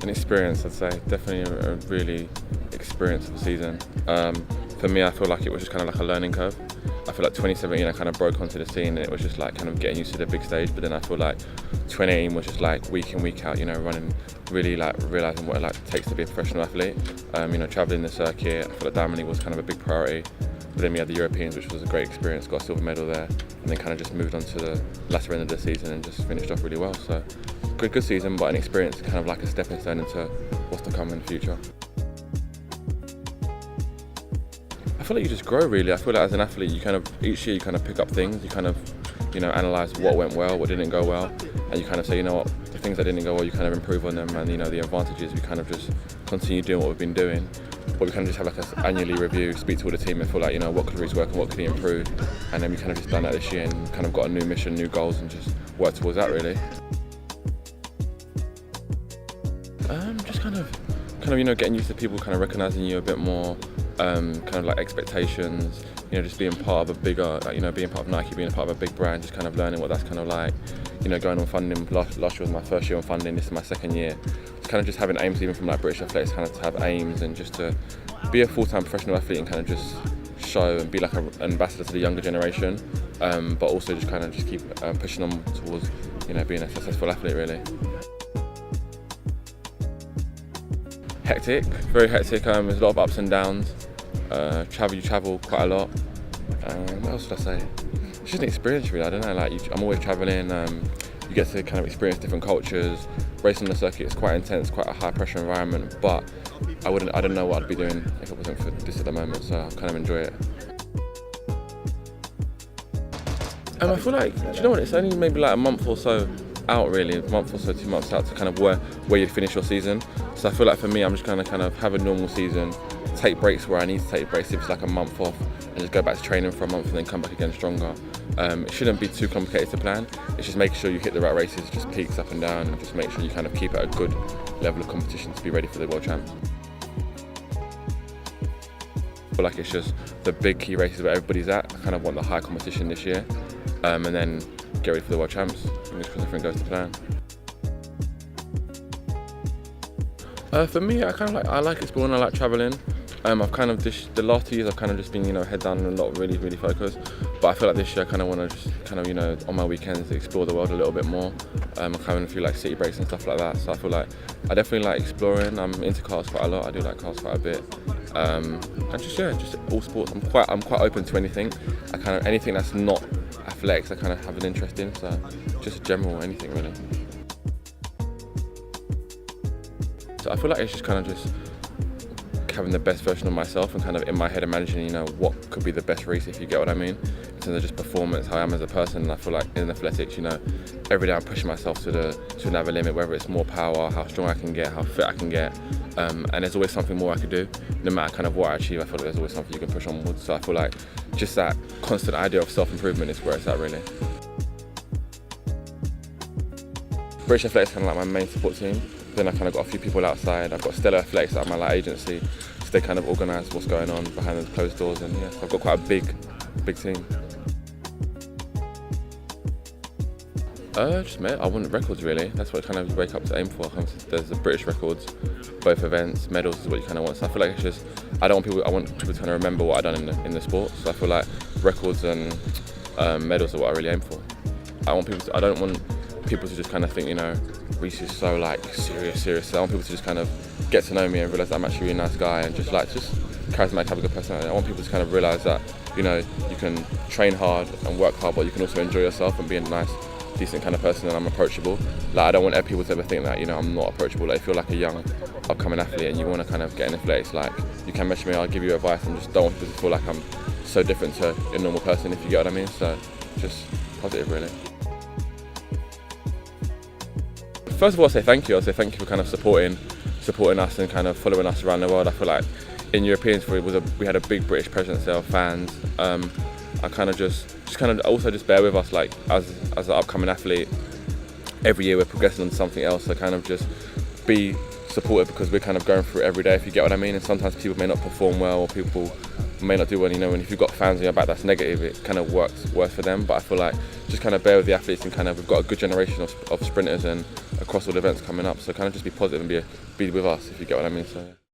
An experience, I'd say. Definitely a really experiential season. For me, I feel like it was just kind of like a learning curve. I feel like 2017 I kind of broke onto the scene and it was just like kind of getting used to the big stage, but then I feel like 2018 was just like week in, week out, running, really like realising what it takes to be a professional athlete. Travelling the circuit, I feel like Diamond League was kind of a big priority. But then we had the Europeans, which was a great experience, got a silver medal there, and then kind of just moved on to the latter end of the season and just finished off really well. So good season, but an experience kind of like a stepping stone into what's to come in the future. I feel like you just grow really. I feel like as an athlete, each year you kind of pick up things, you kind of, analyse what went well, what didn't go well, and you kind of say, the things that didn't go well, you kind of improve on them, and the advantages, we kind of just continue doing what we've been doing. But we kind of just have like an annually review, speak to all the team and feel like, what could Reece work and what could he improve, and then we kind of just done that this year and kind of got a new mission, new goals, and just work towards that really. Just kind of getting used to people kind of recognising you a bit more, kind of like expectations, just being part of a bigger, being part of Nike, being a part of a big brand, just kind of learning what that's kind of like, going on funding. Last year was my first year on funding, this is my second year. Kind of just having aims even from like British athletics, kind of to have aims and just to be a full-time professional athlete and kind of just show and be like an ambassador to the younger generation, but also just kind of just keep pushing on towards being a successful athlete really. Hectic, very hectic. There's a lot of ups and downs. You travel quite a lot. What else would I say? It's just an experience really. I don't know. I'm always traveling. You get to kind of experience different cultures. Racing on the circuit is quite intense, quite a high pressure environment. But I don't know what I'd be doing if it wasn't for this at the moment. So I kind of enjoy it. I feel like, do you know what? It's only maybe like a month or so out really, a month or so, 2 months out to kind of where you finish your season. So I feel like for me, I'm just going to kind of have a normal season, take breaks where I need to take breaks, if it's like a month off, and just go back to training for a month and then come back again stronger. It shouldn't be too complicated to plan. It's just making sure you hit the right races, just peaks up and down, and just make sure you kind of keep at a good level of competition to be ready for the World Champs. I feel like it's just the big key races where everybody's at. I kind of want the high competition this year, and then get ready for the World Champs. Fingers crossed everything goes to plan. For me, I like exploring. I like travelling. I've kind of the last 2 years I've kind of just been head down and a lot, really focused. But I feel like this year I kind of want to just kind of on my weekends explore the world a little bit more. I'm having a few like city breaks and stuff like that. So I feel like I definitely like exploring. I'm into cars quite a lot. I do like cars quite a bit. And just all sports. I'm quite open to anything. Anything that's not athletics I kind of have an interest in. So just general anything really. So I feel like it's just kind of just having the best version of myself and kind of in my head imagining, what could be the best race, if you get what I mean, in terms of just performance, how I am as a person. And I feel like in athletics, every day I'm pushing myself to another limit, whether it's more power, how strong I can get, how fit I can get, and there's always something more I could do. No matter kind of what I achieve, I feel like there's always something you can push onwards. So I feel like just that constant idea of self-improvement is where it's at really. British Athletics is kind of like my main support team. Then I kind of got a few people outside. I've got Stellar Athletics at my agency, so they kind of organise what's going on behind the closed doors, and so I've got quite a big team. I want records really. That's what kind of you wake up to aim for. There's the British records, both events, medals is what you kind of want. So I feel like it's just, I want people to kind of remember what I've done in the sport. So I feel like records and medals are what I really aim for. I don't want people to just kind of think, Reece is so serious. So I want people to just kind of get to know me and realise that I'm actually a really nice guy and just charismatic, have a good personality. I want people to kind of realise that, you can train hard and work hard, but you can also enjoy yourself and be a nice, decent kind of person, and I'm approachable. I don't want people to ever think that, I'm not approachable. If you're like a young, upcoming athlete and you want to kind of get in athletics, you can message me, I'll give you advice, and just don't want people to feel like I'm so different to a normal person, if you get what I mean. So just positive really. First of all, I'll say thank you. I'll say thank you for kind of supporting us and kind of following us around the world. I feel like in Europeans, we had a big British presence there of fans. I kind of just also bear with us, as an upcoming athlete. Every year we're progressing on something else, so kind of just be supportive, because we're kind of going through it every day, if you get what I mean. And sometimes people may not perform well, or people may not do well. You know, and if you've got fans in your back that's negative, it kind of works worse for them. But I feel like just kind of bear with the athletes, and kind of we've got a good generation of sprinters and across all the events coming up. So kind of just be positive and be with us, if you get what I mean. So.